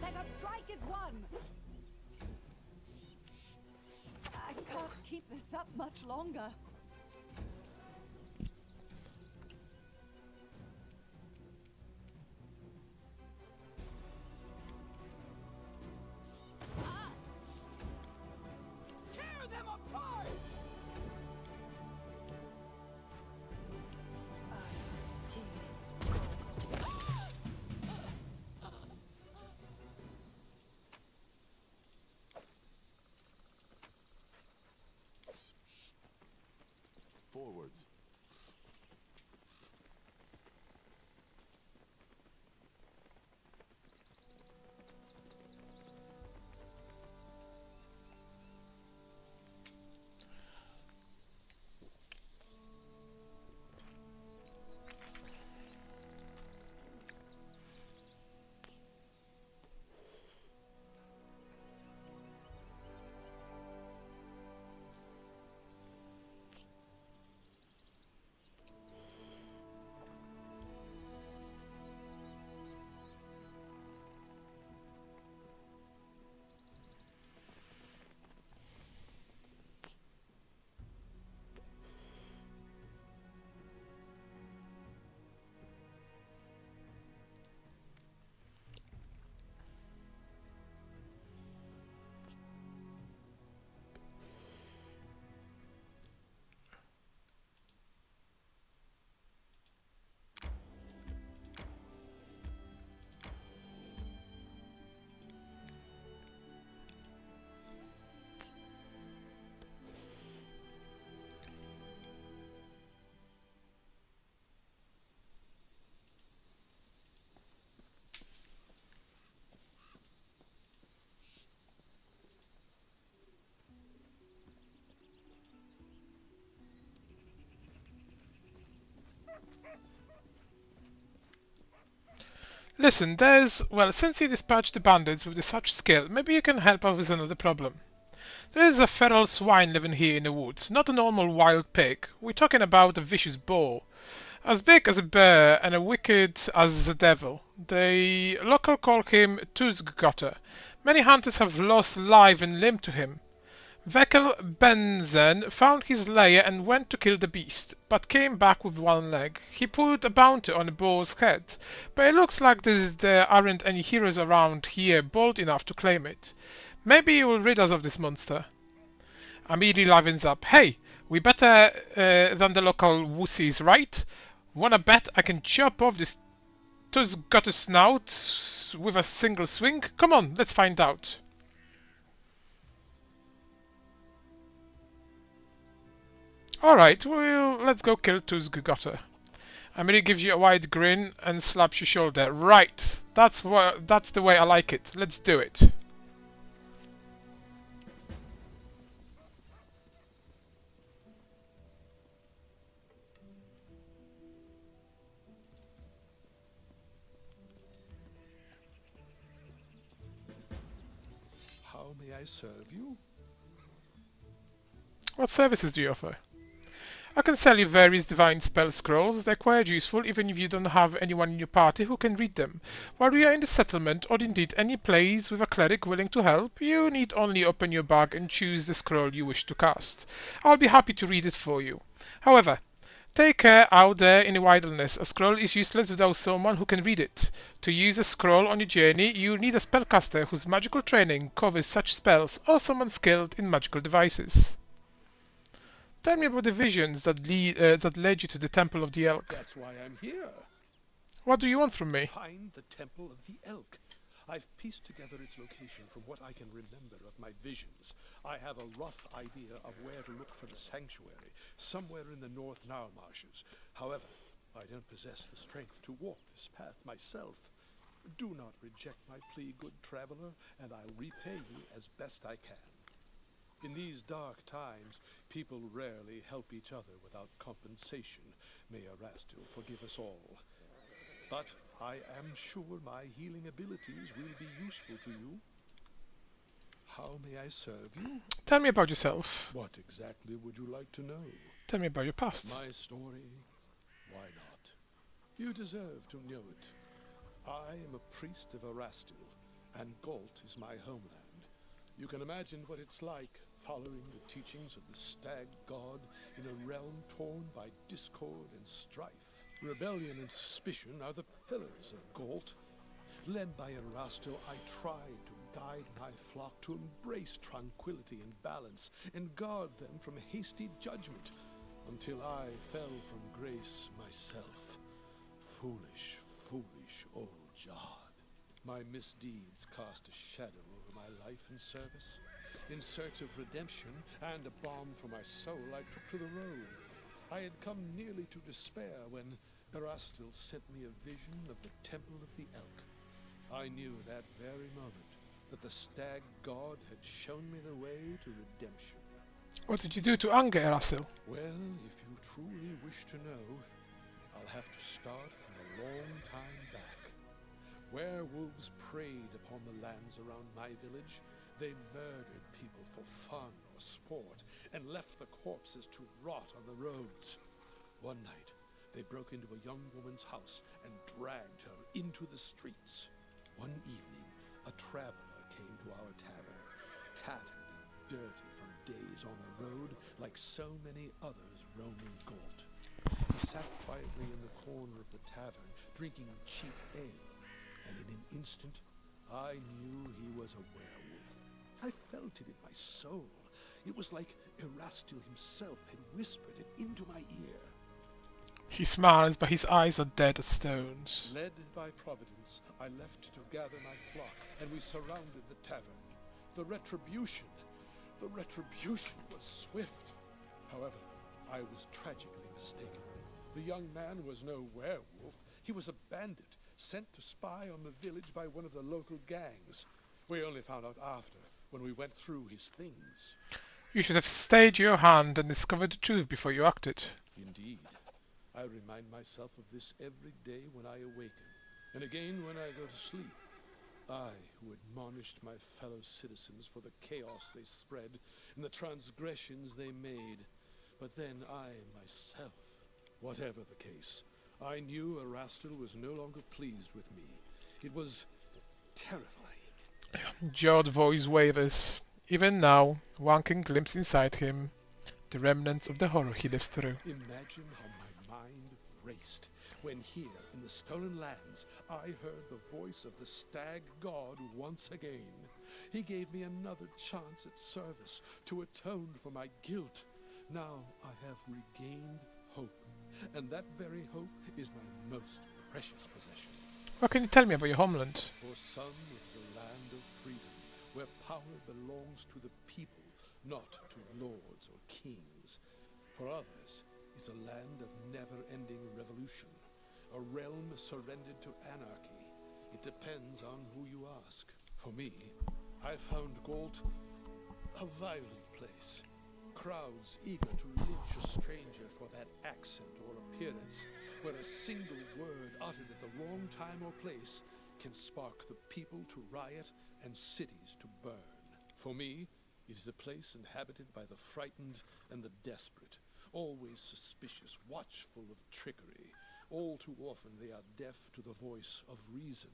and a strike is won. I can't keep this up much longer. Tear them apart! Forwards. Listen, well, since you dispatched the bandits with such skill, maybe you can help us with another problem. There is a feral swine living here in the woods, not a normal wild pig. We're talking about a vicious boar. As big as a bear and as wicked as the devil. The local call him Tuzgotter. Many hunters have lost life and limb to him. Vekel Benzen found his lair and went to kill the beast, but came back with one leg. He put a bounty on the boar's head, but it looks like there aren't any heroes around here bold enough to claim it. Maybe you will rid us of this monster. Immediately livens up. Hey, we better than the local wussies, right? Wanna bet I can chop off this Tuzgotter snout with a single swing? Come on, let's find out. Alright, well, let's go kill Tuzgotter. Amelie gives you a wide grin and slaps your shoulder. Right, that's the way I like it. Let's do it. How may I serve you? What services do you offer? I can sell you various divine spell scrolls. They're quite useful even if you don't have anyone in your party who can read them. While we are in the settlement, or indeed any place with a cleric willing to help, you need only open your bag and choose the scroll you wish to cast. I'll be happy to read it for you. However, take care out there in the wilderness. A scroll is useless without someone who can read it. To use a scroll on your journey, you need a spellcaster whose magical training covers such spells, or someone skilled in magical devices. Tell me about the visions that led you to the Temple of the Elk. That's why I'm here. What do you want from me? Find the Temple of the Elk. I've pieced together its location from what I can remember of my visions. I have a rough idea of where to look for the sanctuary, somewhere in the North Nile marshes. However, I don't possess the strength to walk this path myself. Do not reject my plea, good traveler, and I'll repay you as best I can. In these dark times, people rarely help each other without compensation. May Erastil forgive us all. But I am sure my healing abilities will be useful to you. How may I serve you? Tell me about yourself. What exactly would you like to know? Tell me about your past. My story? Why not? You deserve to know it. I am a priest of Erastil, and Galt is my homeland. You can imagine what it's like following the teachings of the stag god in a realm torn by discord and strife. Rebellion and suspicion are the pillars of Galt. Led by Erastil, I tried to guide my flock to embrace tranquility and balance and guard them from hasty judgment, until I fell from grace myself. Foolish, foolish old Jod. My misdeeds cast a shadow over my life and service. In search of redemption and a balm for my soul, I took to the road. I had come nearly to despair when Erastil sent me a vision of the Temple of the Elk. I knew that very moment that the stag god had shown me the way to redemption. What did you do to anger Erastil? Well, if you truly wish to know, I'll have to start from a long time back. Werewolves preyed upon the lands around my village. They murdered people for fun or sport and left the corpses to rot on the roads. One night, they broke into a young woman's house and dragged her into the streets. One evening, a traveler came to our tavern, tattered and dirty from days on the road, like so many others roaming Galt. He sat quietly in the corner of the tavern, drinking cheap ale, and in an instant, I knew he was a werewolf. I felt it in my soul. It was like Erastil himself had whispered it into my ear. He smiles, but his eyes are dead as stones. Led by Providence, I left to gather my flock, and we surrounded the tavern. The retribution was swift. However, I was tragically mistaken. The young man was no werewolf. He was a bandit, sent to spy on the village by one of the local gangs. We only found out after, when we went through his things. You should have stayed your hand and discovered the truth before you acted. Indeed. I remind myself of this every day when I awaken, and again when I go to sleep. I, who admonished my fellow citizens for the chaos they spread and the transgressions they made. But then I, myself, whatever the case, I knew Erastil was no longer pleased with me. It was terrifying. Jod's voice wavers. Even now, one can glimpse inside him the remnants of the horror he lived through. Imagine how my mind raced when here in the stolen lands I heard the voice of the stag god once again. He gave me another chance at service to atone for my guilt. Now I have regained hope, and that very hope is my most precious possession. What can you tell me about your homeland? For some it is a land of freedom, where power belongs to the people, not to lords or kings. For others, it's a land of never-ending revolution, a realm surrendered to anarchy. It depends on who you ask. For me, I found Galt a violent place. Crowds eager to lynch a stranger for that accent or appearance, where a single word uttered at the wrong time or place can spark the people to riot and cities to burn. For me, it is a place inhabited by the frightened and the desperate, always suspicious, watchful of trickery. All too often they are deaf to the voice of reason.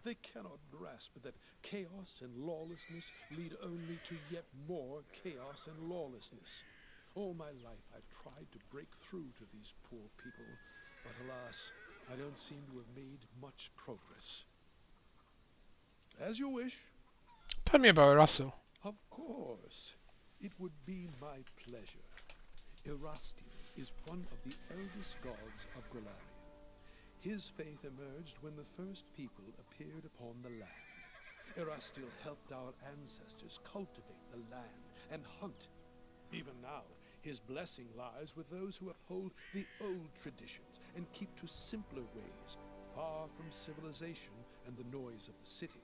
They cannot grasp that chaos and lawlessness lead only to yet more chaos and lawlessness. All my life I've tried to break through to these poor people, but alas, I don't seem to have made much progress. As you wish. Tell me about Erastil. Of course. It would be my pleasure. Erastil is one of the eldest gods of Golarion. His faith emerged when the first people appeared upon the land. Erastil helped our ancestors cultivate the land and hunt. Even now, his blessing lies with those who uphold the old traditions and keep to simpler ways, far from civilization and the noise of the city.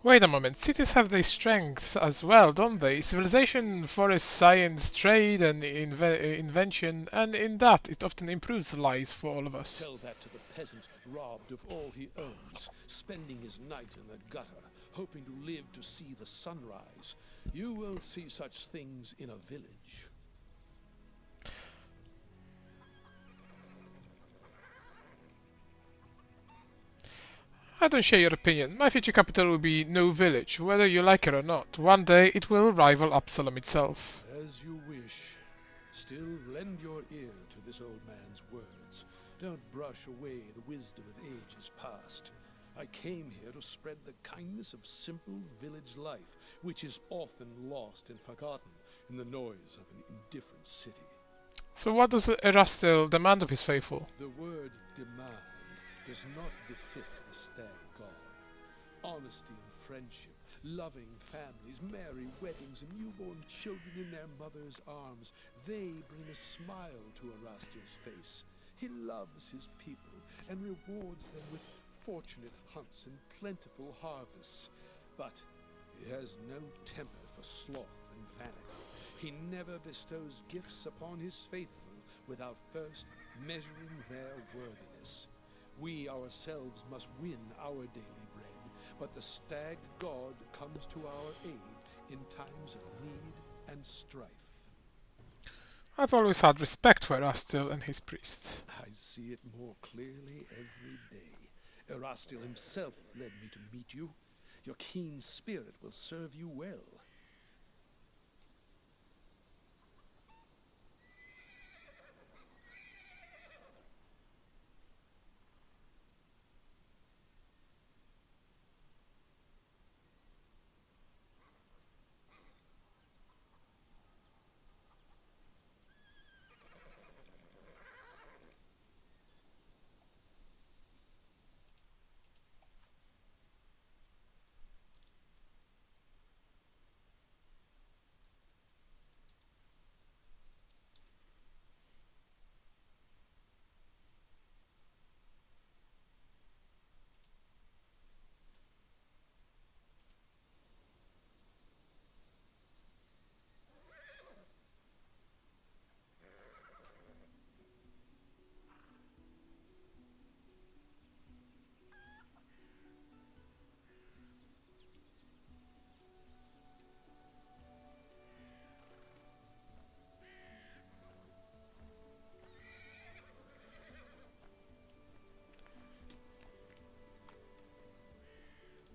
Wait a moment, cities have their strengths as well, don't they? Civilization, forest, science, trade and invention, and in that it often improves lives for all of us. Tell that to the peasant robbed of all he owns, spending his night in the gutter, hoping to live to see the sunrise. You won't see such things in a village. I don't share your opinion. My future capital will be no village, whether you like it or not. One day it will rival Absalom itself. As you wish. Still, lend your ear to this old man's words. Don't brush away the wisdom of ages past. I came here to spread the kindness of simple village life, which is often lost and forgotten in the noise of an indifferent city. So what does Erastil demand of his faithful? The word demand does not befit the stag god. Honesty and friendship, loving families, merry weddings, and newborn children in their mother's arms, they bring a smile to Erastil's face. He loves his people and rewards them with fortunate hunts and plentiful harvests. But he has no temper for sloth and vanity. He never bestows gifts upon his faithful without first measuring their worthiness. We ourselves must win our daily bread, but the stag god comes to our aid in times of need and strife. I've always had respect for Erastil and his priests. I see it more clearly every day. Erastil himself led me to meet you. Your keen spirit will serve you well.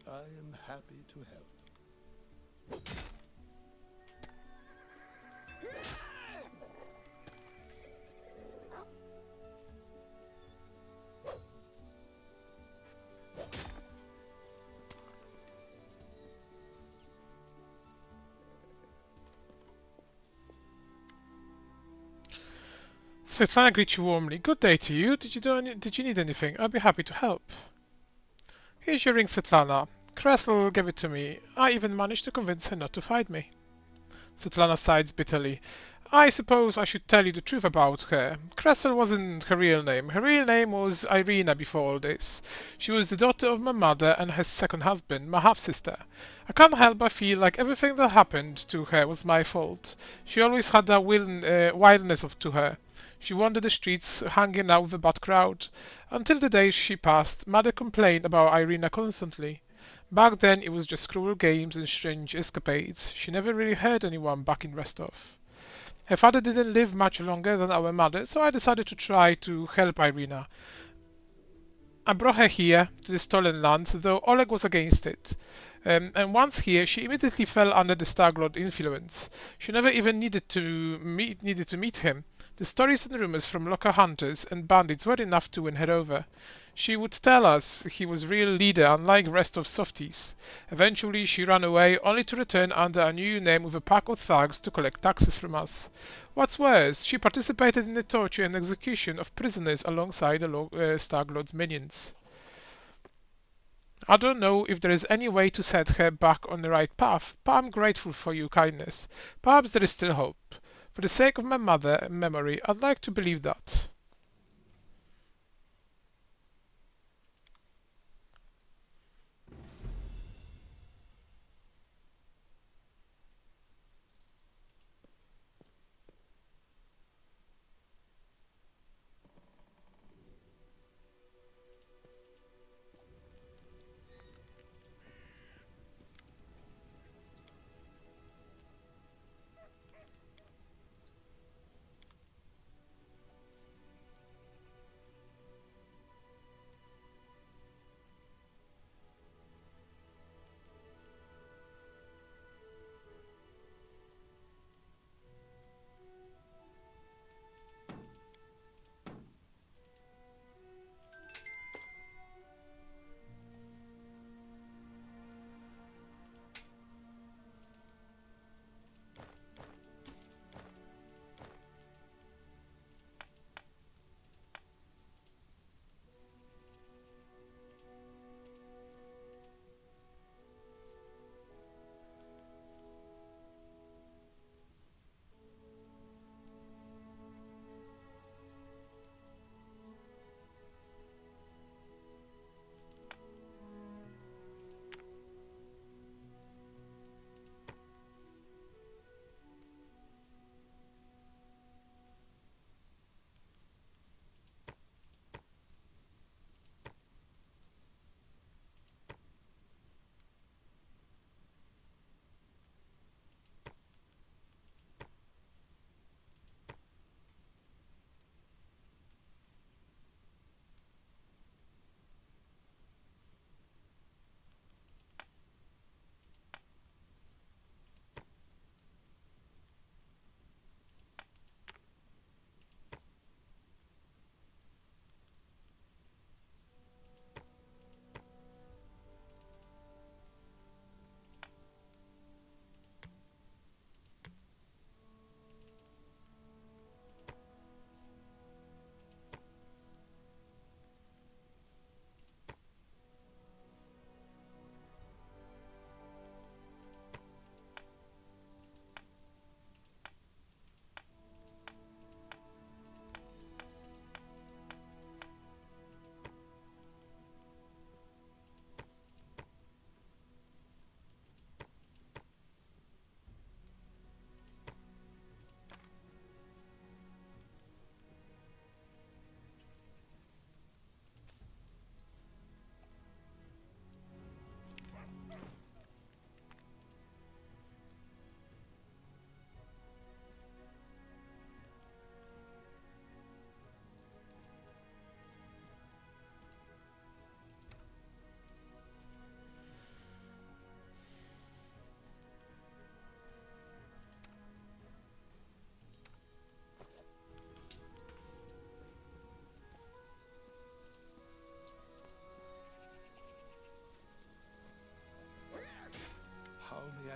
I am happy to help. Svetlana greets you warmly. Good day to you. Did you need anything? I'll be happy to help. Here's your ring, Svetlana. Kressel gave it to me. I even managed to convince her not to fight me. Svetlana sighs bitterly. I suppose I should tell you the truth about her. Kressel wasn't her real name. Her real name was Irina before all this. She was the daughter of my mother and her second husband, my half-sister. I can't help but feel like everything that happened to her was my fault. She always had that wildness to her. She wandered the streets hanging out with a bad crowd. Until the day she passed, Mother complained about Irina constantly. Back then it was just cruel games and strange escapades. She never really hurt anyone back in Rostov. Her father didn't live much longer than our mother, so I decided to try to help Irina. I brought her here to the stolen lands, though Oleg was against it. And once here, she immediately fell under the Staglord influence. She never even needed to meet him. The stories and rumors from local hunters and bandits were enough to win her over. She would tell us he was real leader, unlike rest of softies. Eventually, she ran away, only to return under a new name with a pack of thugs to collect taxes from us. What's worse, she participated in the torture and execution of prisoners alongside the Staglord's minions. I don't know if there is any way to set her back on the right path, but I'm grateful for your kindness. Perhaps there is still hope. For the sake of my mother memory, I'd like to believe that.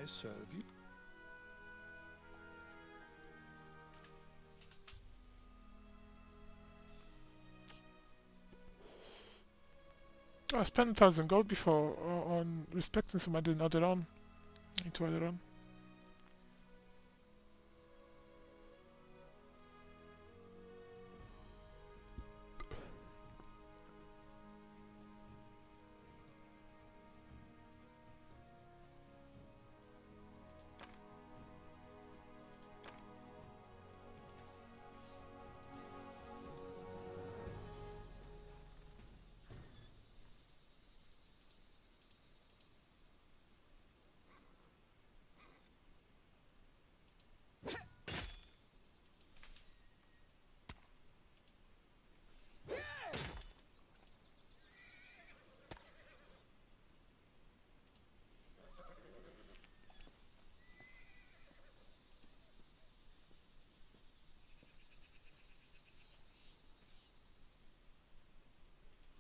I serve you? I spent 1,000 gold before on respecting somebody not add on. Into add on.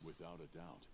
Without a doubt.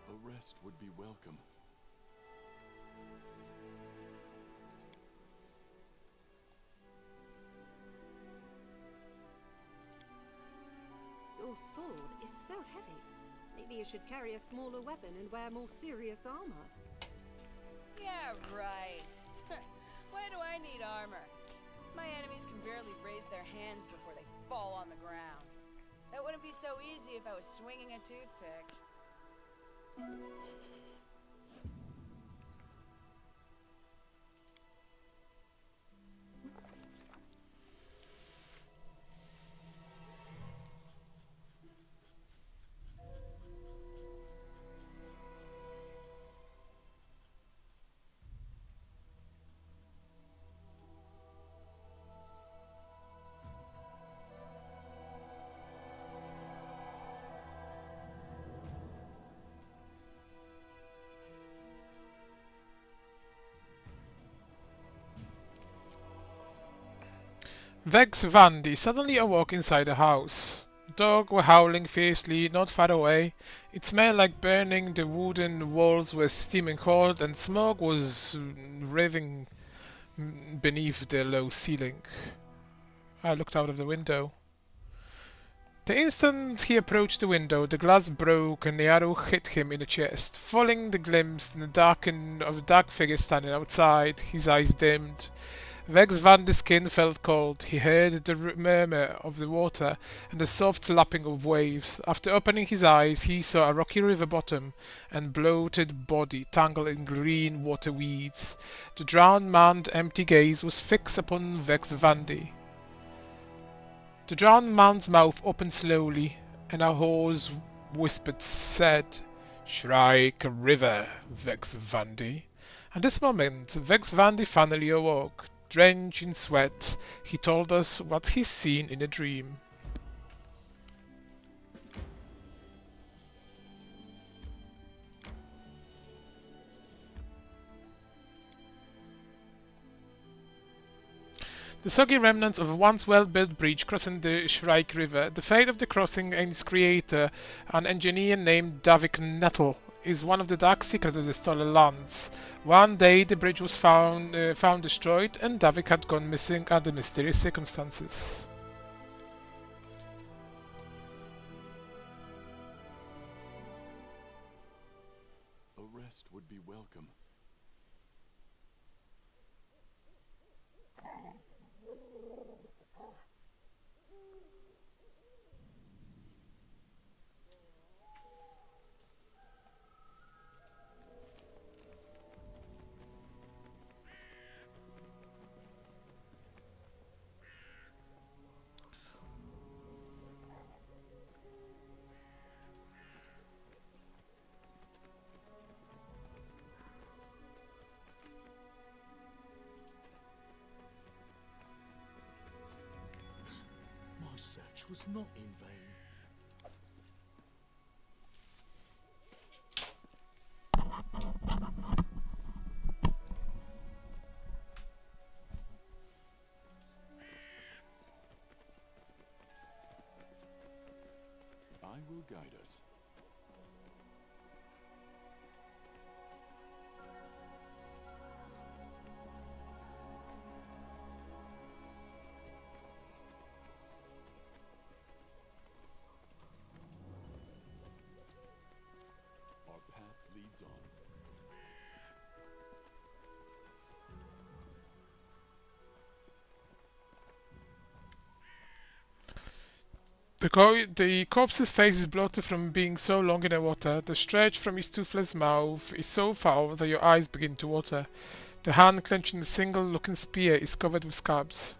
A rest would be welcome. Your sword is so heavy. Maybe you should carry a smaller weapon and wear more serious armor. Yeah, right. Why do I need armor? My enemies can barely raise their hands before they fall on the ground. That wouldn't be so easy if I was swinging a toothpick. Vex Vandi suddenly awoke inside the house. Dogs were howling fiercely not far away. It smelled like burning, the wooden walls were steaming hot, and smoke was wreathing beneath the low ceiling. I looked out of the window. The instant he approached the window, the glass broke and the arrow hit him in the chest, falling the glimpse in the darkened of a dark figure standing outside. His eyes dimmed. Vex Vandi's skin felt cold. He heard the murmur of the water and the soft lapping of waves. After opening his eyes, he saw a rocky river bottom and bloated body tangled in green water weeds. The drowned man's empty gaze was fixed upon Vex Vandi. The drowned man's mouth opened slowly, and a hoarse whisper said, "Strike a river, Vex Vandi." At this moment, Vex Vandi finally awoke. Drenched in sweat, he told us what he'd seen in a dream. The soggy remnants of a once well-built bridge crossing the Shrike River. The fate of the crossing and its creator, an engineer named Davik Nettle, is one of the dark secrets of the Stolen Lands. One day the bridge was found destroyed, and Davik had gone missing under mysterious circumstances. A rest would be welcome. My search was not in vain. I will guide us. Our path leads on. The corpse's face is bloated from being so long in the water. The stretch from his toothless mouth is so foul that your eyes begin to water. The hand clenching the single-looking spear is covered with scabs.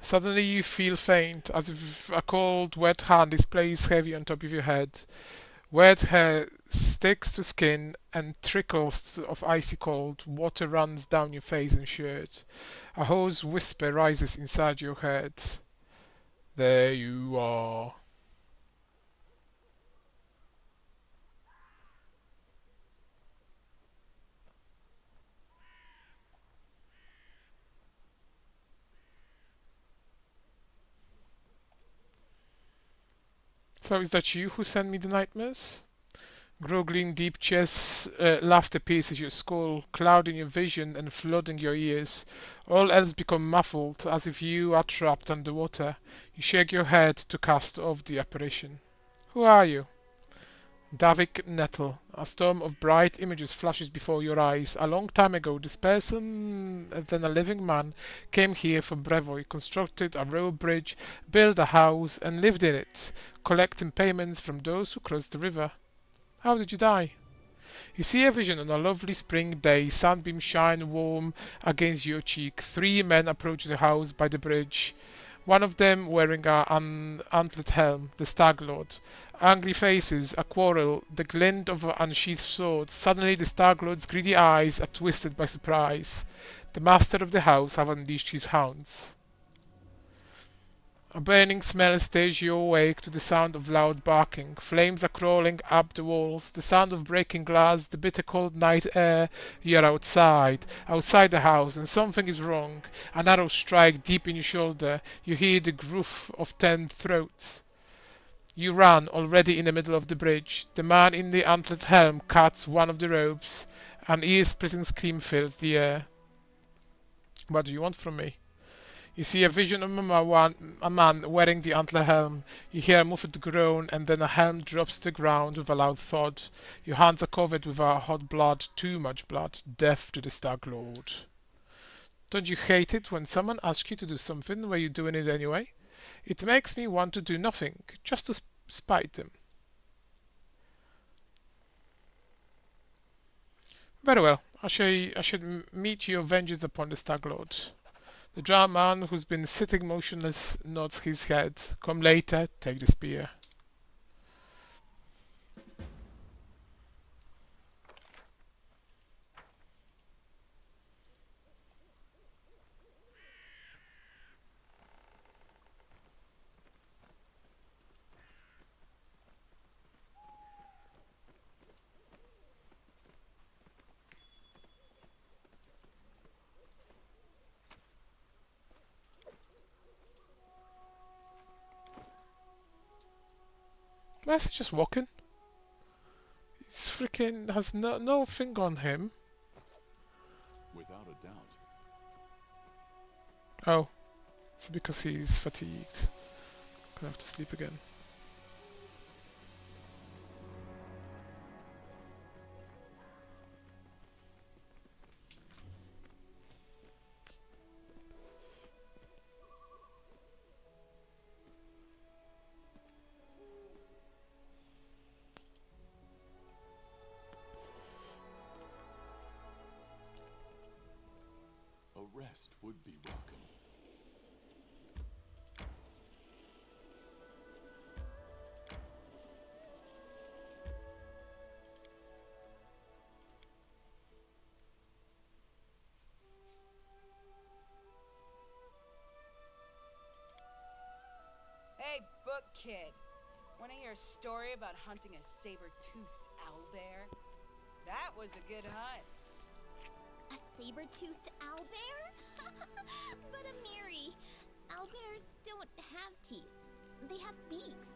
Suddenly you feel faint, as if a cold, wet hand is placed heavy on top of your head. Wet hair sticks to skin, and trickles of icy cold water runs down your face and shirt. A hoarse whisper rises inside your head. There you are. So is that you who sent me the nightmares? Groggling deep chest laughter pierces your skull, clouding your vision and flooding your ears. All else become muffled, as if you are trapped underwater. You shake your head to cast off the apparition. Who are you? Davik Nettle. A storm of bright images flashes before your eyes. A long time ago, this person, then a living man, came here from Brevoy, constructed a road bridge, built a house, and lived in it, collecting payments from those who crossed the river. How did you die? You see a vision on a lovely spring day, sunbeams shine warm against your cheek. 3 men approach the house by the bridge. One of them wearing an antlered helm, the Stag Lord. Angry faces, a quarrel, the glint of an unsheathed sword. Suddenly the Stag Lord's greedy eyes are twisted by surprise. The master of the house has unleashed his hounds. A burning smell stirs you awake to the sound of loud barking. Flames are crawling up the walls, the sound of breaking glass, the bitter cold night air. You are outside the house, and something is wrong. An arrow strikes deep in your shoulder. You hear the groove of 10 throats. You run, already in the middle of the bridge. The man in the antlered helm cuts one of the ropes. An ear-splitting scream fills the air. What do you want from me? You see a vision of a man wearing the antler helm. You hear a muffled groan, and then a helm drops to the ground with a loud thud. Your hands are covered with a hot blood, too much blood, death to the Stag Lord. Don't you hate it when someone asks you to do something where you're doing it anyway? It makes me want to do nothing, just to spite them. Very well, I should meet your vengeance upon the Stag Lord. The drowned man who's been sitting motionless nods his head. Come later, take the spear. Why is he just walking? He's freaking has no thing on him. Without a doubt. Oh, it's because he's fatigued. Gonna have to sleep again. rest would be welcome. Hey, book kid. Want to hear a story about hunting a saber-toothed owlbear? That was a good hunt. A saber-toothed owlbear? But Amiri, owlbears don't have teeth. They have beaks.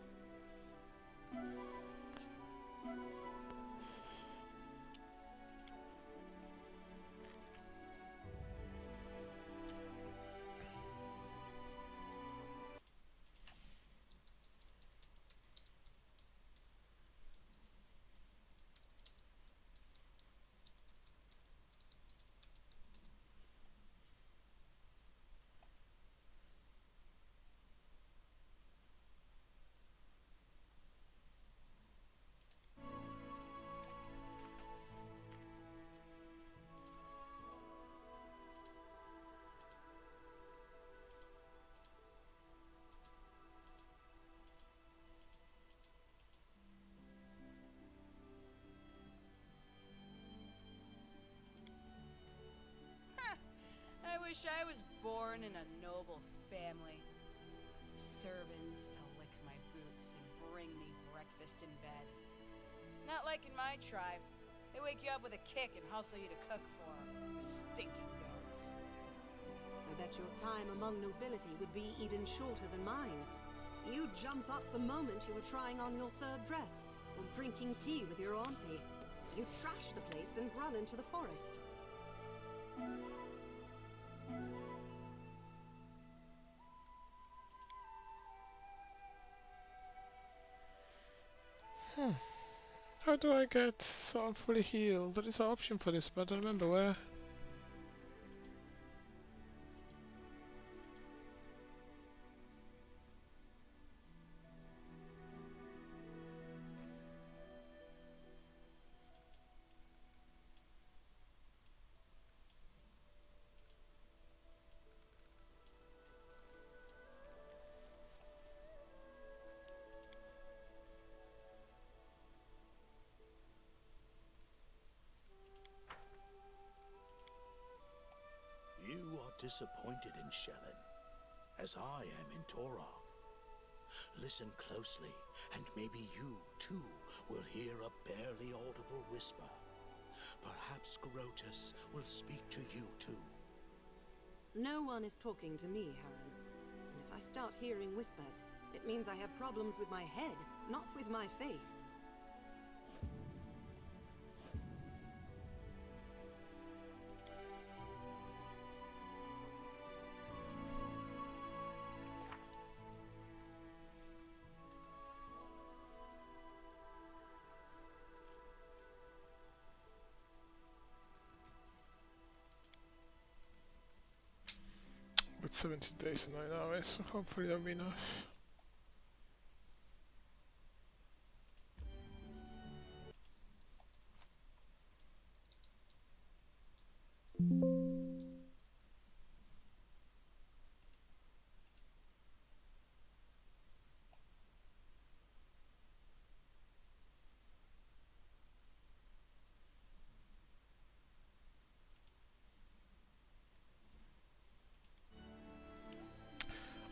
I wish I was born in a noble family. Servants to lick my boots and bring me breakfast in bed. Not like in my tribe. They wake you up with a kick and hustle you to cook for them. Stinking goats. I bet your time among nobility would be even shorter than mine. You'd jump up the moment you were trying on your third dress, or drinking tea with your auntie. You'd trash the place and run into the forest. How do I get so I'm fully healed? There is an option for this, but I don't remember where. You are disappointed in Shellen, as I am in Torah. Listen closely, and maybe you, too, will hear a barely audible whisper. Perhaps Grotus will speak to you, too. No one is talking to me, Heron. And if I start hearing whispers, it means I have problems with my head, not with my faith. With 70 days and 9 hours, so hopefully that'll be enough.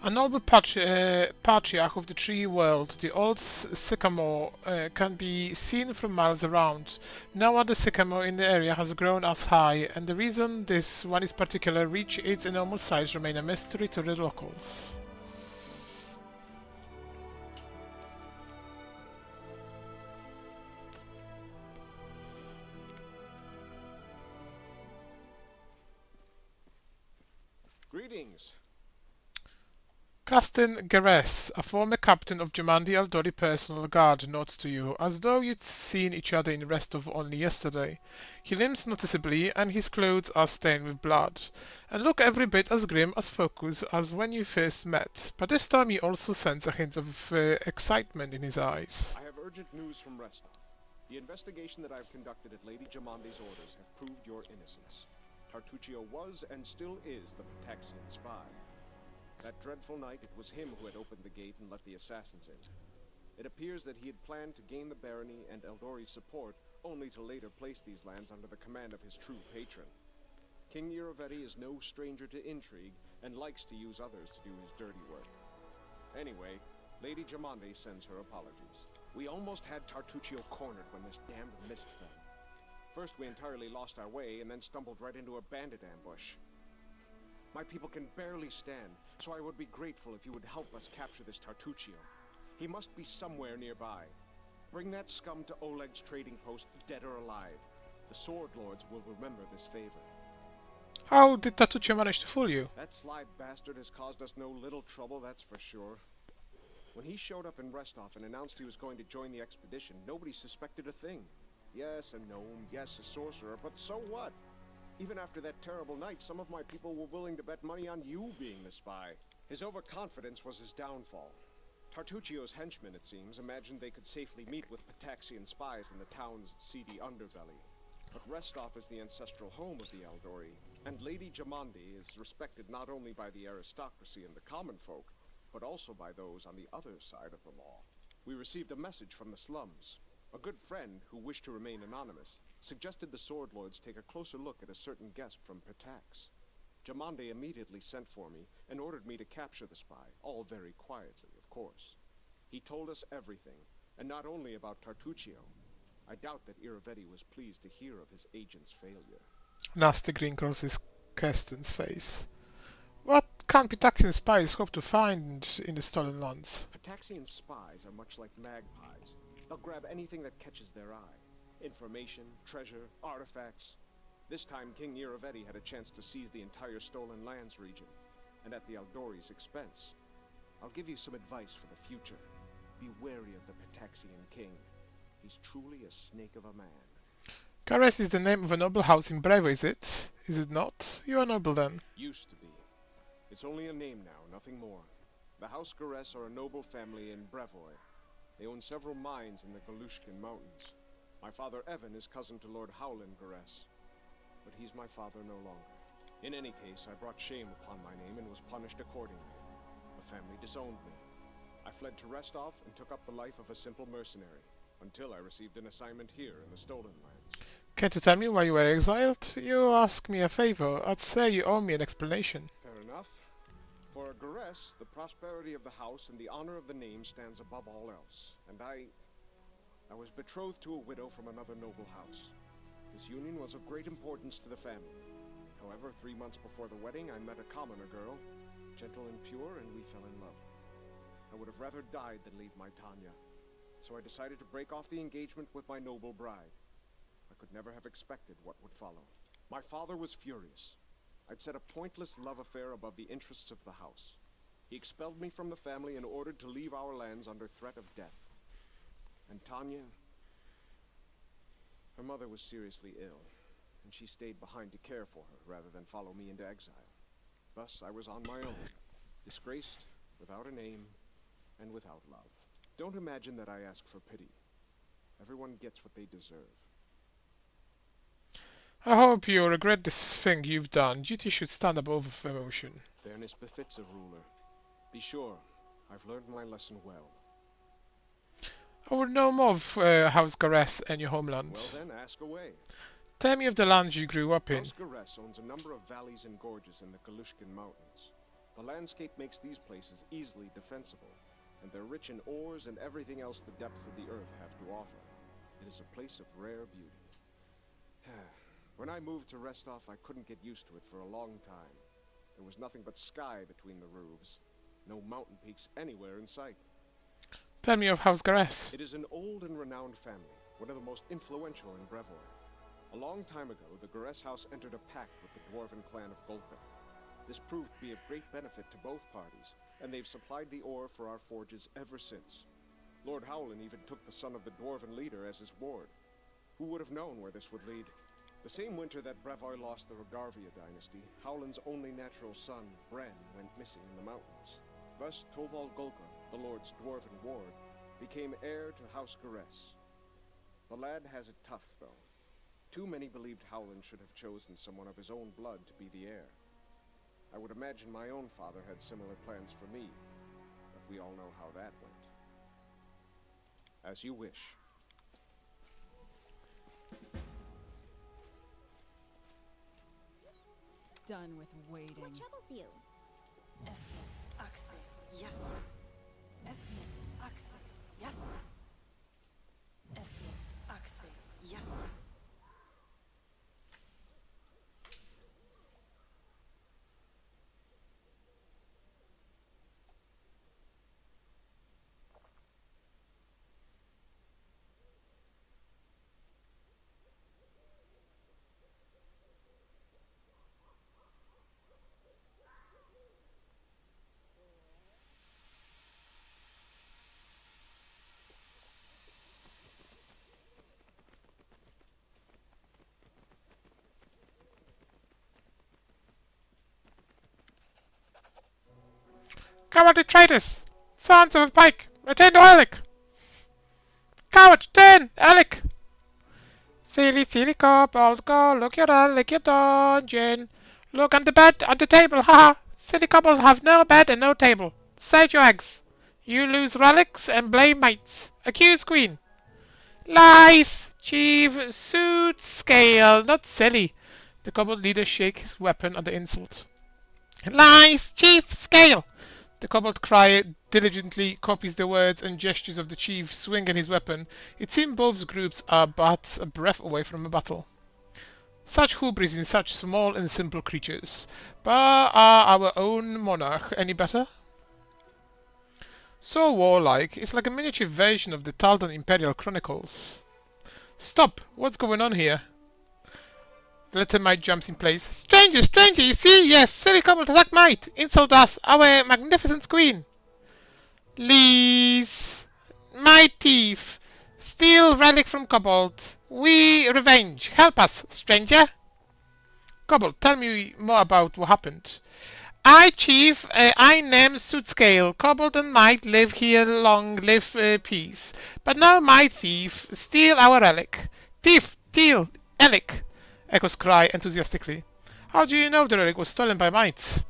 A noble patriarch of the tree world, the old sycamore can be seen from miles around. No other sycamore in the area has grown as high, and the reason this one is particular reach its enormous size remain a mystery to the locals. Greetings. Castin Geres, a former captain of Jomandi Aldori Personal Guard, nods to you, as though you'd seen each other in Restov only yesterday. He limps noticeably, and his clothes are stained with blood, and look every bit as grim as Focus as when you first met, but this time he also senses a hint of excitement in his eyes. I have urgent news from Restov. The investigation that I have conducted at Lady Jamandi's orders have proved your innocence. Tartuccio was and still is the Pataxian spy. That dreadful night, it was him who had opened the gate and let the assassins in. It appears that he had planned to gain the barony and Eldori's support, only to later place these lands under the command of his true patron. King Irovetti is no stranger to intrigue, and likes to use others to do his dirty work. Anyway, Lady Jamande sends her apologies. We almost had Tartuccio cornered when this damned mist fell. First we entirely lost our way, and then stumbled right into a bandit ambush. My people can barely stand, so I would be grateful if you would help us capture this Tartuccio. He must be somewhere nearby. Bring that scum to Oleg's trading post, dead or alive. The Sword Lords will remember this favor. How did Tartuccio manage to fool you? That sly bastard has caused us no little trouble, that's for sure. When he showed up in Restov and announced he was going to join the expedition, nobody suspected a thing. Yes, a gnome, yes, a sorcerer, but so what? Even after that terrible night, some of my people were willing to bet money on you being the spy. His overconfidence was his downfall. Tartuccio's henchmen, it seems, imagined they could safely meet with Pataxian spies in the town's seedy underbelly. But Restov is the ancestral home of the Eldori, and Lady Jamande is respected not only by the aristocracy and the common folk, but also by those on the other side of the law. We received a message from the slums. A good friend, who wished to remain anonymous, suggested the Sword Lords take a closer look at a certain guest from Patax. Jamande immediately sent for me and ordered me to capture the spy, all very quietly, of course. He told us everything, and not only about Tartuccio. I doubt that Irovetti was pleased to hear of his agent's failure. Nasty grin crosses Keston's face. What can Pitaxian spies hope to find in the stolen lands? Pataxian spies are much like magpies. They'll grab anything that catches their eye. Information, treasure, artifacts. This time King Irovetti had a chance to seize the entire stolen lands region, and at the Eldori's expense. I'll give you some advice for the future. Be wary of the Pataxian king. He's truly a snake of a man. Gareth is the name of a noble house in Brevo, is it? Is it not? You are noble then. Used to be. It's only a name now, nothing more. The House Garess are a noble family in Brevoy. They own several mines in the Galushkin Mountains. My father Evan is cousin to Lord Howland Garess, but he's my father no longer. In any case, I brought shame upon my name and was punished accordingly. The family disowned me. I fled to Restov and took up the life of a simple mercenary, until I received an assignment here in the Stolen Lands. Can't you tell me why you were exiled? You ask me a favor. I'd say you owe me an explanation. Fair enough. For a Garess, the prosperity of the house and the honor of the name stands above all else, and I was betrothed to a widow from another noble house. This union was of great importance to the family. However, 3 months before the wedding, I met a commoner girl, gentle and pure, and we fell in love. I would have rather died than leave my Tanya, so I decided to break off the engagement with my noble bride. I could never have expected what would follow. My father was furious. I'd set a pointless love affair above the interests of the house. He expelled me from the family and ordered to leave our lands under threat of death. And Tanya, her mother was seriously ill, and she stayed behind to care for her rather than follow me into exile. Thus I was on my own, disgraced, without a name, and without love. Don't imagine that I ask for pity. Everyone gets what they deserve. I hope you regret this thing you've done. Duty should stand above emotion. Fairness befits a ruler. Be sure, I've learned my lesson well. I would know more of House Gareth and your homeland. Well then, ask away. Tell me of the lands you grew up in. House Gareth owns a number of valleys and gorges in the Galushkin Mountains. The landscape makes these places easily defensible, and they're rich in ores and everything else the depths of the earth have to offer. It is a place of rare beauty. When I moved to Restov, I couldn't get used to it for a long time. There was nothing but sky between the roofs. No mountain peaks anywhere in sight. Tell me of House Gareth. It is an old and renowned family, one of the most influential in Brevoy. A long time ago, the Gareth house entered a pact with the dwarven clan of Golka. This proved to be of great benefit to both parties, and they've supplied the ore for our forges ever since. Lord Howland even took the son of the dwarven leader as his ward. Who would have known where this would lead? The same winter that Brevoy lost the Rogarvia dynasty, Howland's only natural son, Bren, went missing in the mountains. Thus, Toval Golka, the Lord's dwarven ward, became heir to House Gareth. The lad has it tough, though. Too many believed Howland should have chosen someone of his own blood to be the heir. I would imagine my own father had similar plans for me, but we all know how that went. As you wish. Done with waiting. What troubles you? Esmith, Oxy, yes. Esmith, Oxy, yes. Esmith, Oxy, yes. Cowardly traitors! Sons of a pike! Return to Alec! Coward, turn! Alec! Silly, silly kobold, go look your Alec, your dungeon. Look on the bed, on the table, haha! Silly kobolds have no bed and no table. Save your eggs. You lose relics and blame mates. Accuse queen. Lies! Chief, suit, scale, not silly. The kobold leader shakes his weapon at the insult. Lies! Chief, scale! The kobold crier diligently copies the words and gestures of the chief, swinging his weapon. It seems both groups are but a breath away from a battle. Such hubris in such small and simple creatures. But are our own monarch any better? So warlike, it's like a miniature version of the Taldan Imperial Chronicles. Stop! What's going on here? The little mite jumps in place. Stranger, stranger, you see? Yes, silly kobold attack might. Insult us, our magnificent queen. Please. My thief. Steal relic from kobold. We revenge. Help us, stranger. Kobold, tell me more about what happened. I, chief, I name Sootscale. Kobold and might live here long, live peace. But now my thief, steal our relic. Thief, steal, relic. Echoes cry enthusiastically. How do you know the relic was stolen by mites?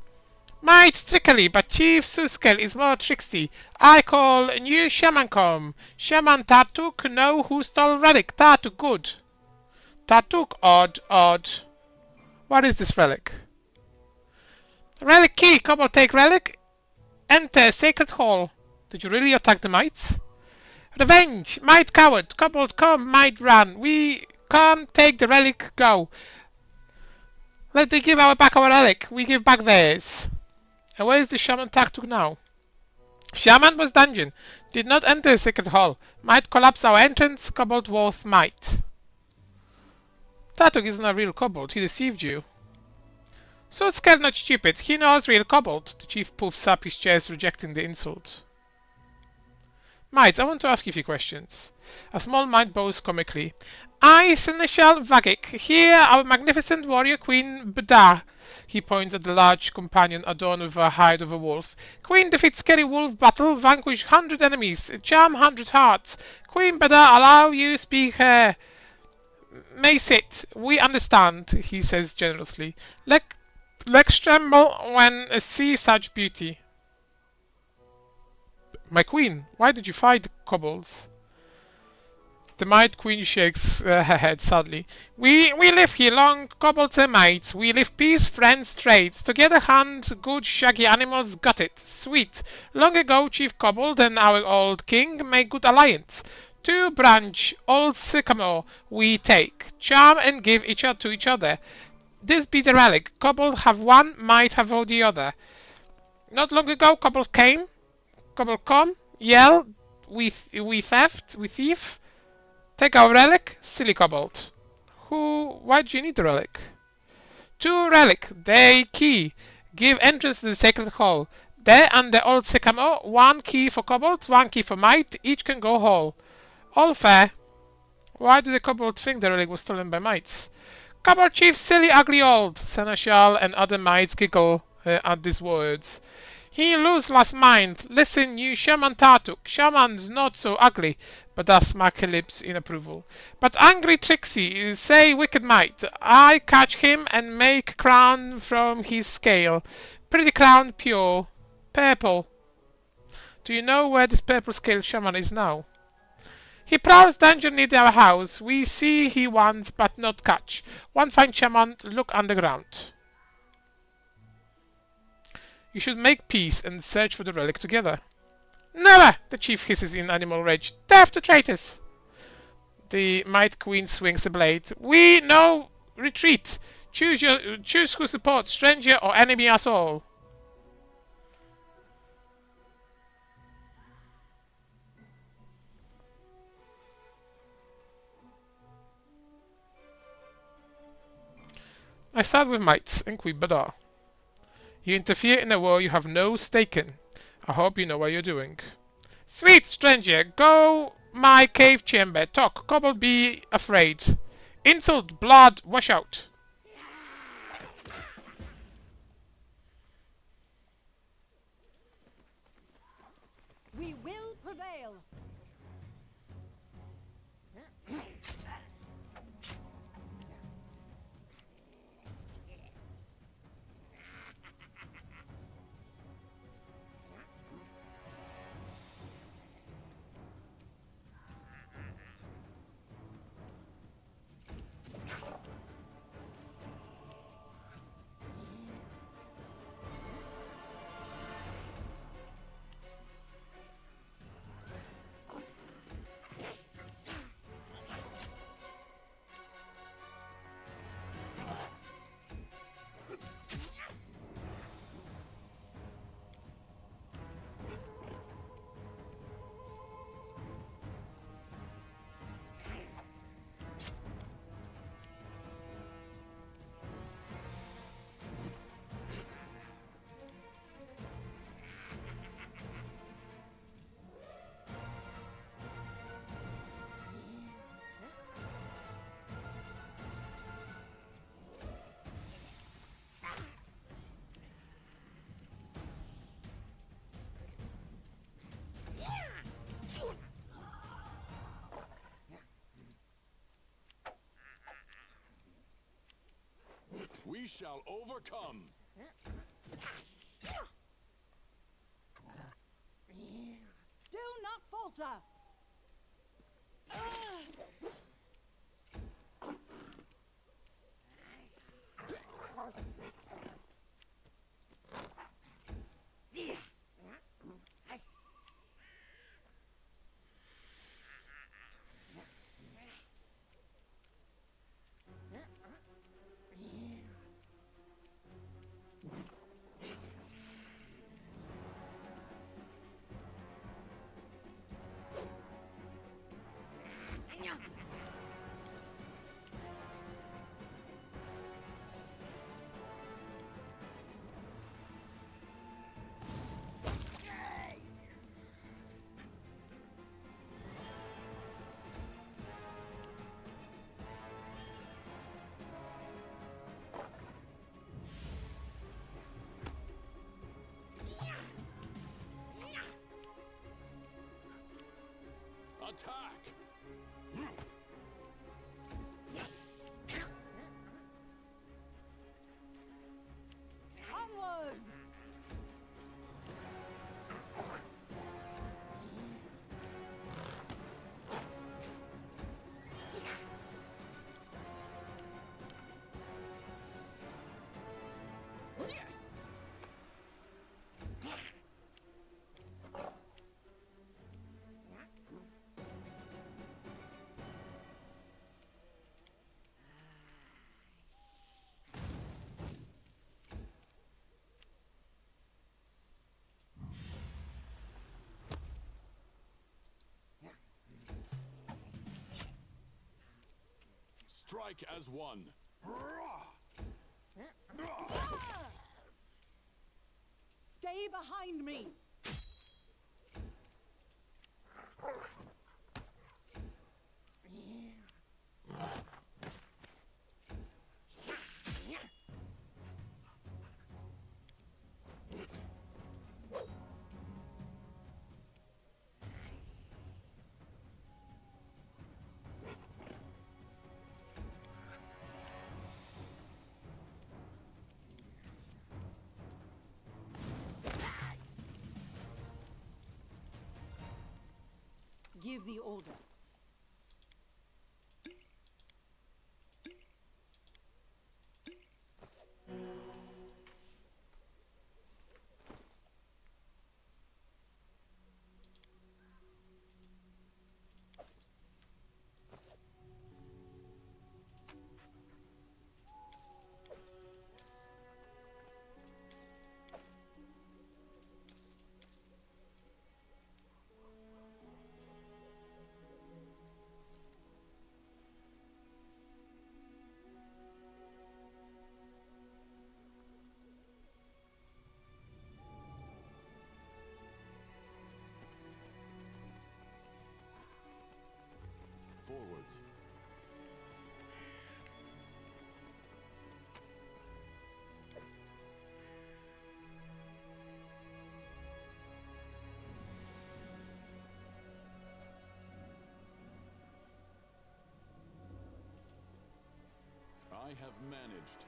Might trickery, but Chief Sootscale is more tricksy. I call new shaman come. Shaman Tartuk know who stole relic. Tartuk good. Tartuk odd, odd. What is this relic? Relic key. Kobold take relic. Enter sacred hall. Did you really attack the mites? Revenge. Might coward. Kobold come. Might run. We can't take the relic. Go. Let them give back our relic. We give back theirs. And where is the shaman Tartuk now? Shaman was dungeon. Did not enter sacred hall. Might collapse our entrance. Kobold worth might. Tartuk isn't a real kobold. He deceived you. So scared, not stupid. He knows real kobold. The chief puffs up his chest, rejecting the insult. Mites, I want to ask you a few questions. A small mite bows comically. I, Seneschal Vagik, here our magnificent warrior queen Bda. He points at the large companion adorned with a hide of a wolf. Queen defeats scary wolf battle, vanquish 100 enemies, charm 100 hearts. Queen Bda, allow you speak her. May sit. We understand, he says generously. Legs tremble when see such beauty. My queen, why did you fight the kobolds? The mite queen shakes her head sadly. We live here long, kobolds and mites. We live peace, friends, trades. Together hunt good shaggy animals, got it. Sweet. Long ago Chief Kobold and our old king made good alliance. 2 branch, old sycamore we take. Charm and give each other to each other. This be the relic. Kobold have one, might have all the other. Not long ago kobold came. Kobold come, yell, we thief. Take our relic, silly kobold. Why do you need the relic? 2 relic, they key. Give entrance to the sacred hall. There under old sycamore, 1 key for kobolds, 1 key for might, each can go hall. All fair. Why do the kobold think the relic was stolen by mites? Kobold chief silly ugly old. Seneschal and other mites giggle at these words. He lose last mind. Listen, you Shaman Tartuk. Shaman's not so ugly, but does smack her lips in approval. But angry Trixie, say wicked might. I catch him and make crown from his scale. Pretty crown pure. Purple. Do you know where this purple scale shaman is now? He prowls dungeon near our house. We see he wants, but not catch. One fine shaman look underground. You should make peace and search for the relic together. Never! The chief hisses in animal rage. Death to traitors! The Might Queen swings a blade. We no retreat. Choose who supports, stranger or enemy us all. I start with mites and quit Badar. You interfere in a war you have no stake in. I hope you know what you're doing. Sweet stranger, go my cave chamber. Talk, kobold be afraid. Insult, blood, wash out. We will prevail. We shall overcome. Do not falter. Attack! Onwards! Strike as one. Stay behind me. Give the order. Forwards. I have managed.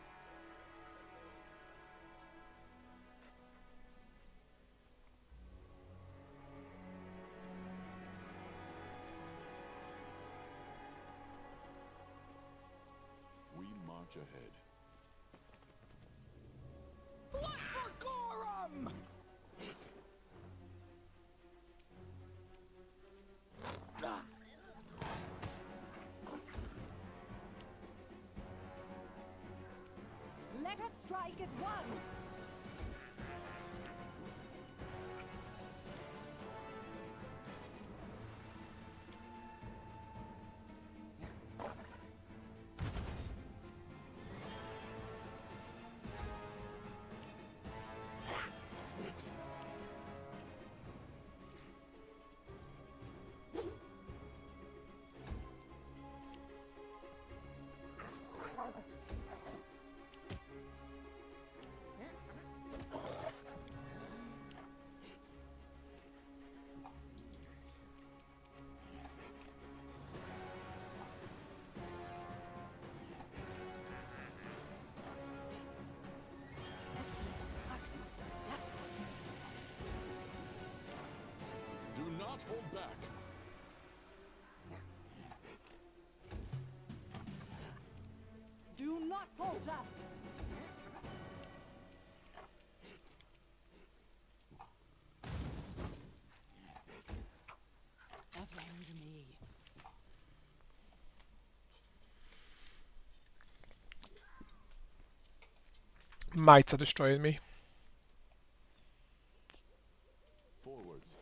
We march ahead. Blood for Gorham! Let us strike as one! Do not hold back. Do not falter! Avenge me. Mites are destroying me. Forwards.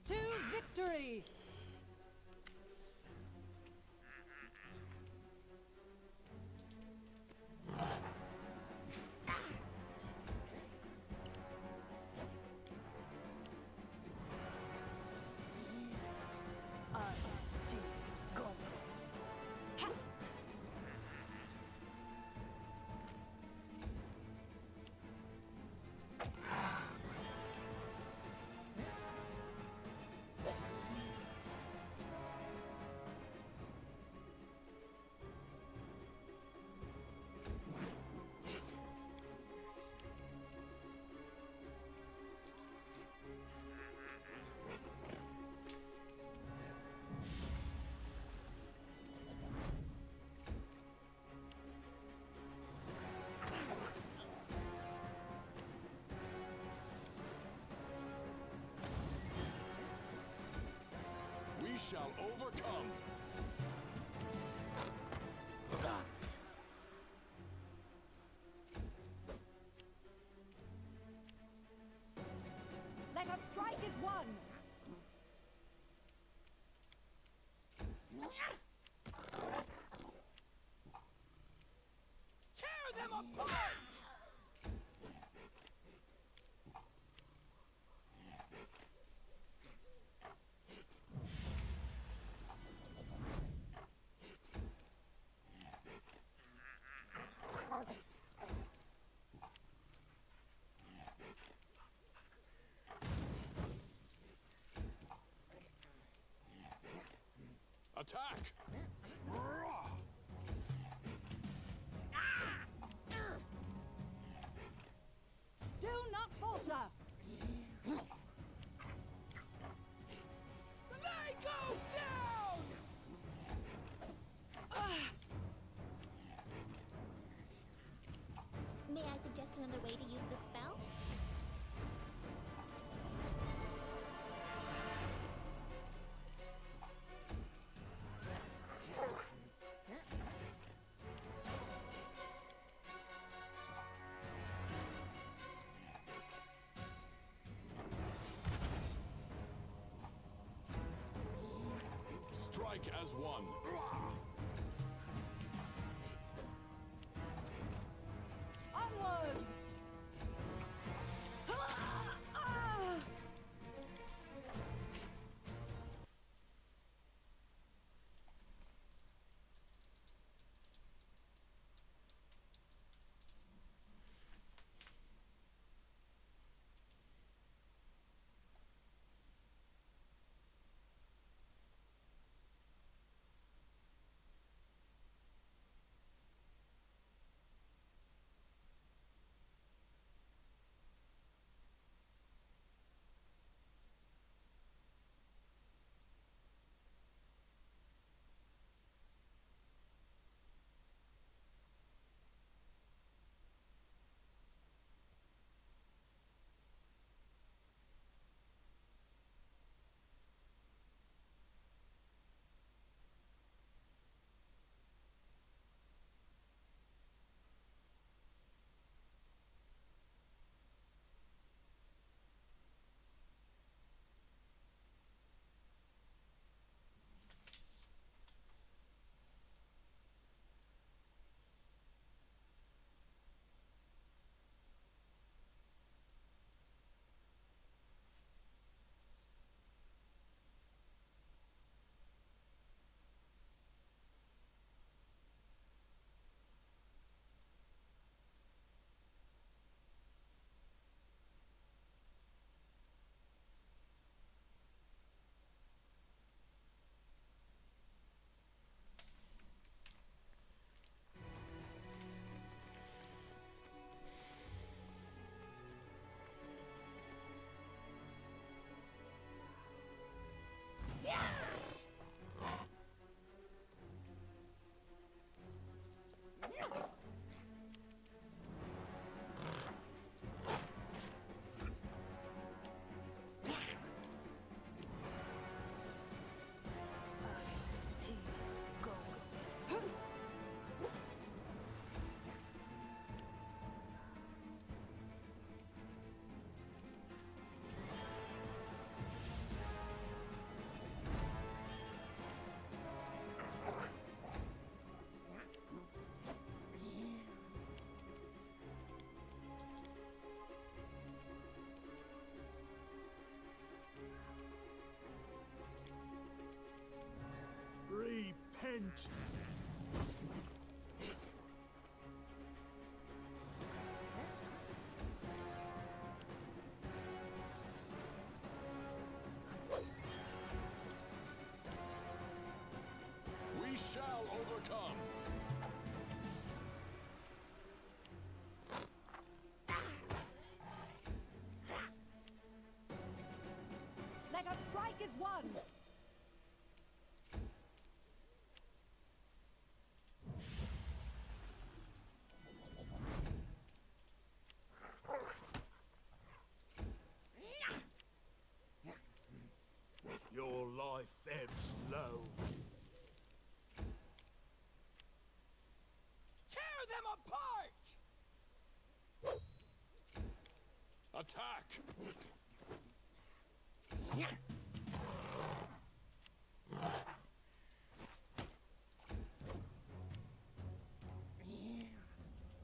To victory! We shall overcome. Let us strike as one! Tear them apart! Attack! another way to use the spell? Strike as one. Onwards! Repent! We shall overcome. Let us strike as one! Your life ebbs low. Tear them apart! Attack!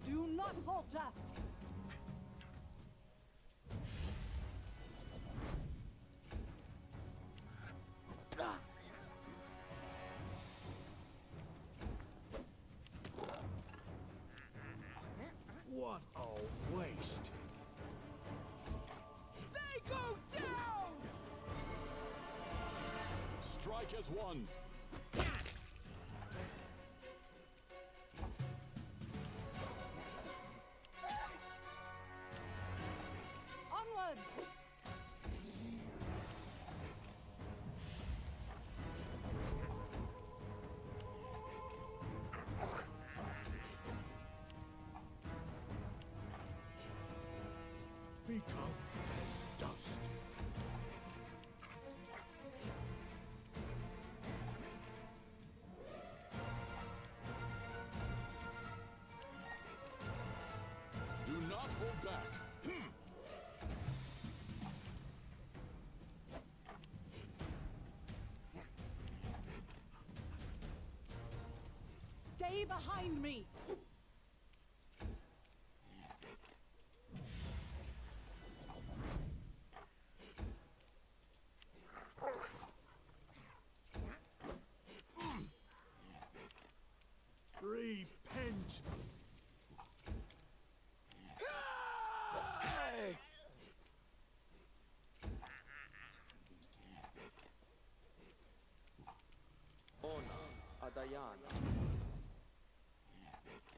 Do not falter! What a waste! They go down! Strike as one. Onwards! become as dust. Do not hold back. Stay behind me! Repent!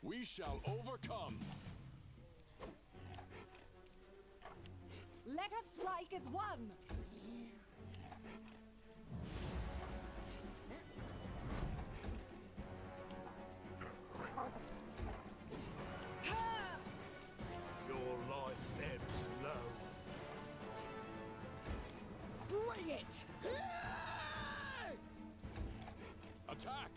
We shall overcome. Let us strike as one! Your life ebbs low. Bring it! Attack!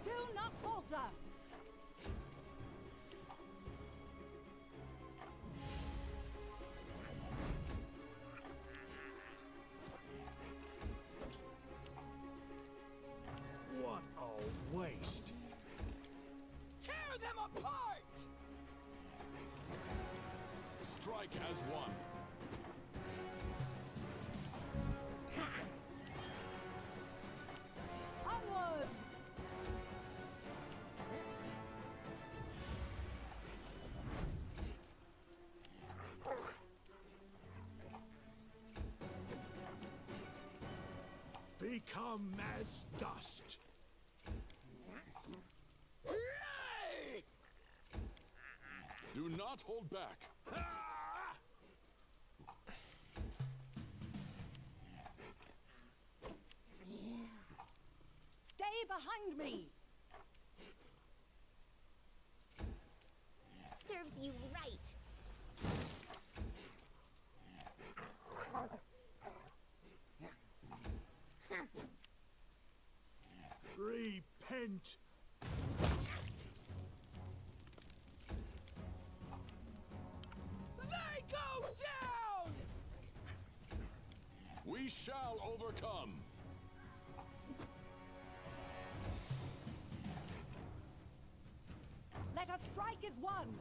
Do not falter! What a waste! Tear them apart! Strike as one. Onward! Become as dust. Do not hold back. Stay behind me! Serves you right. Repent! They go down! We shall overcome. Let us strike as one!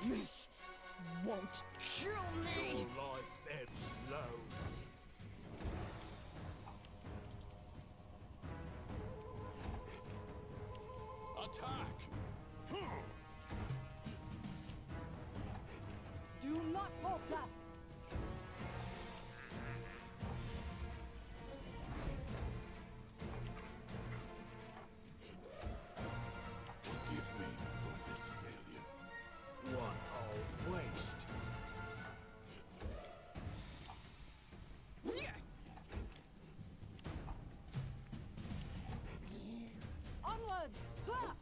This won't kill me! Your life ebbs low. Attack! Do not falter! Forgive me for this failure. What a waste! Onward! Ha!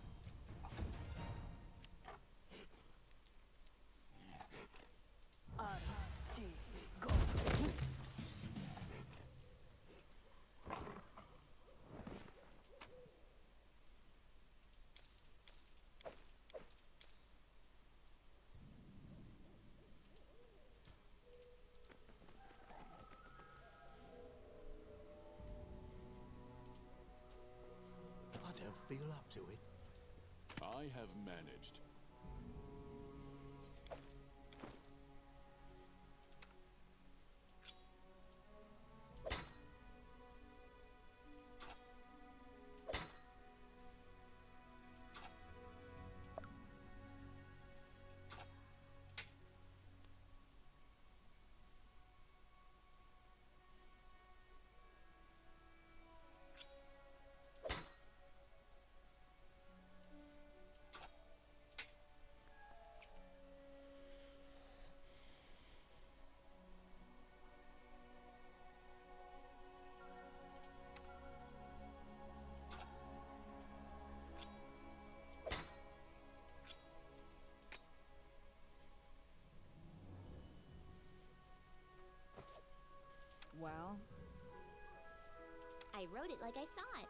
I don't feel up to it. I have managed. well? I wrote it like I saw it.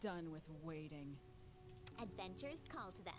Done with waiting. Adventures call to them.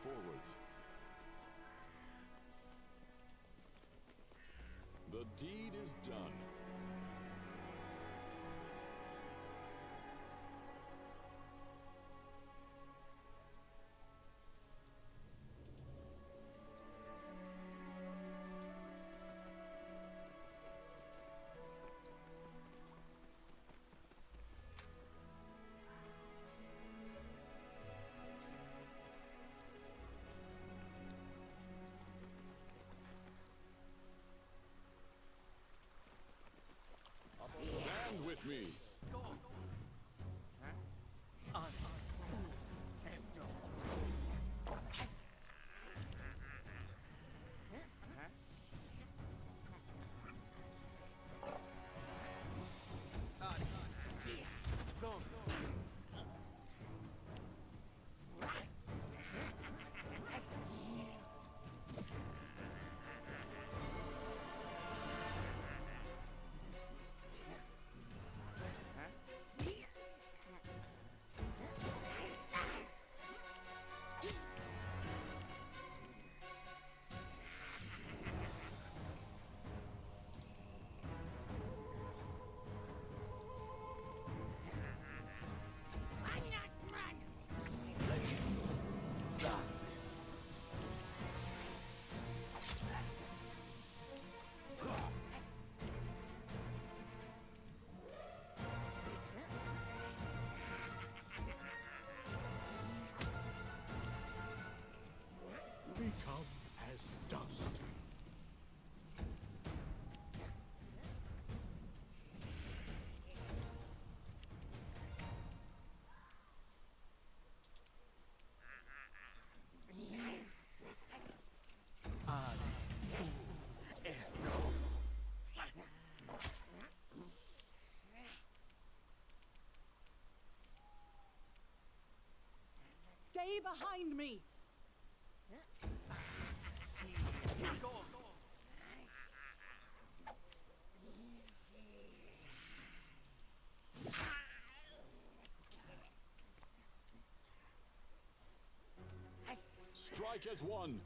Forwards. The deed is done. Stand with me. Become as dust. Stay behind me! Strike as one.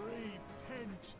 Repent.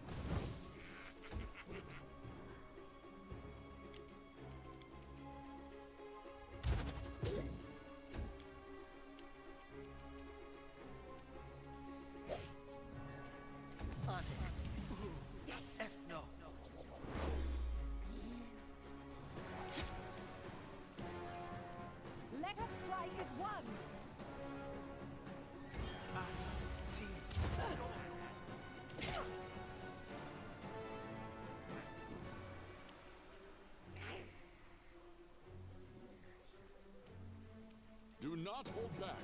not hold back.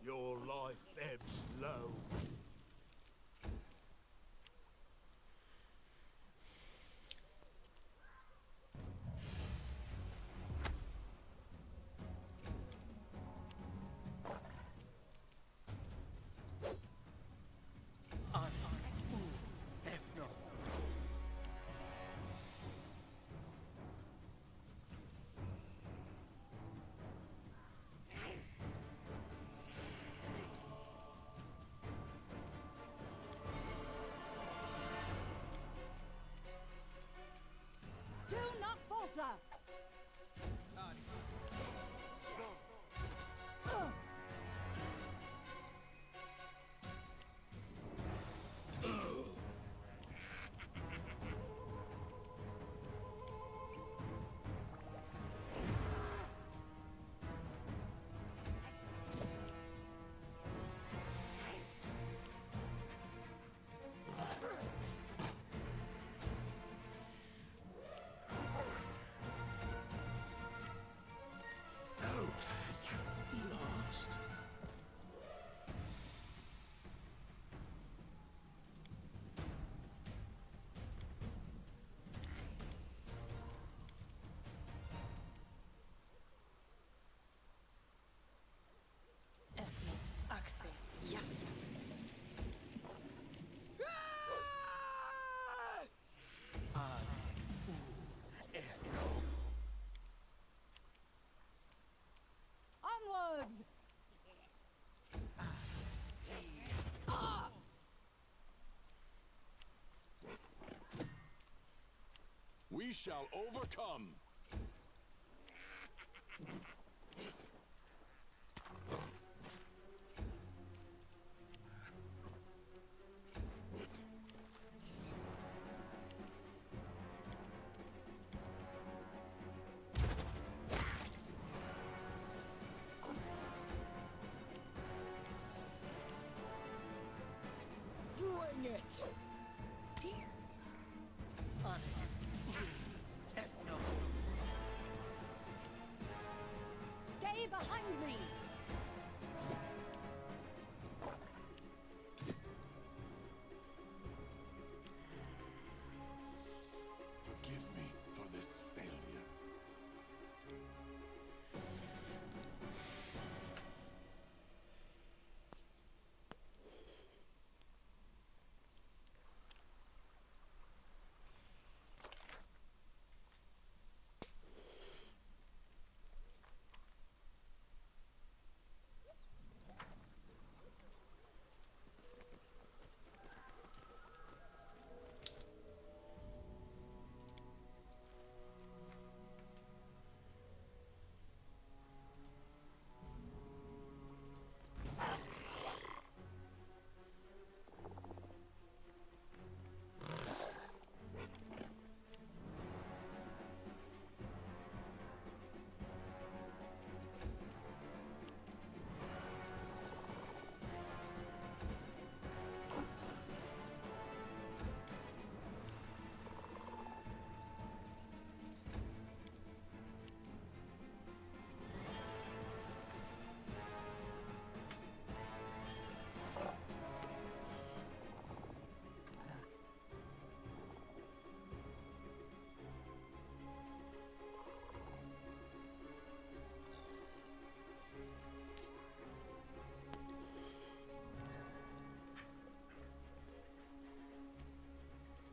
Your life ebbs low. Do not falter! Lost. Esme, Axe, yes. Onwards! We shall overcome. Bring it! Stay behind me! Forgive me for this failure.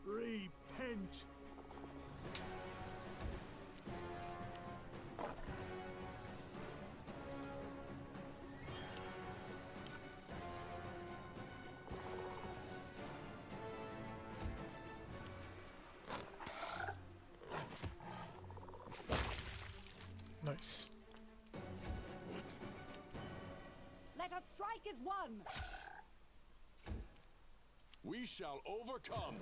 Repent. Nice. Let us strike as one! We shall overcome.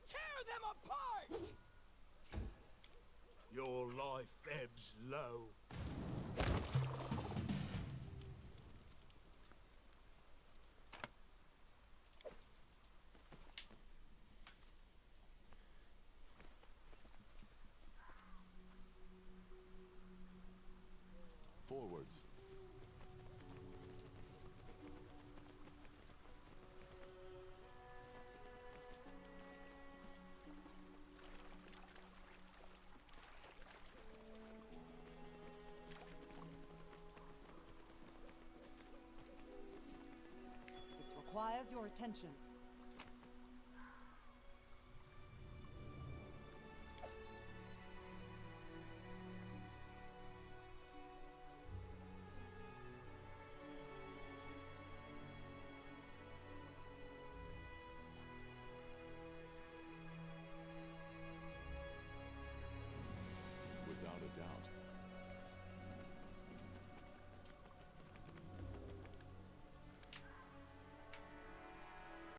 Tear them apart! Your life ebbs low. Forwards. This requires your attention.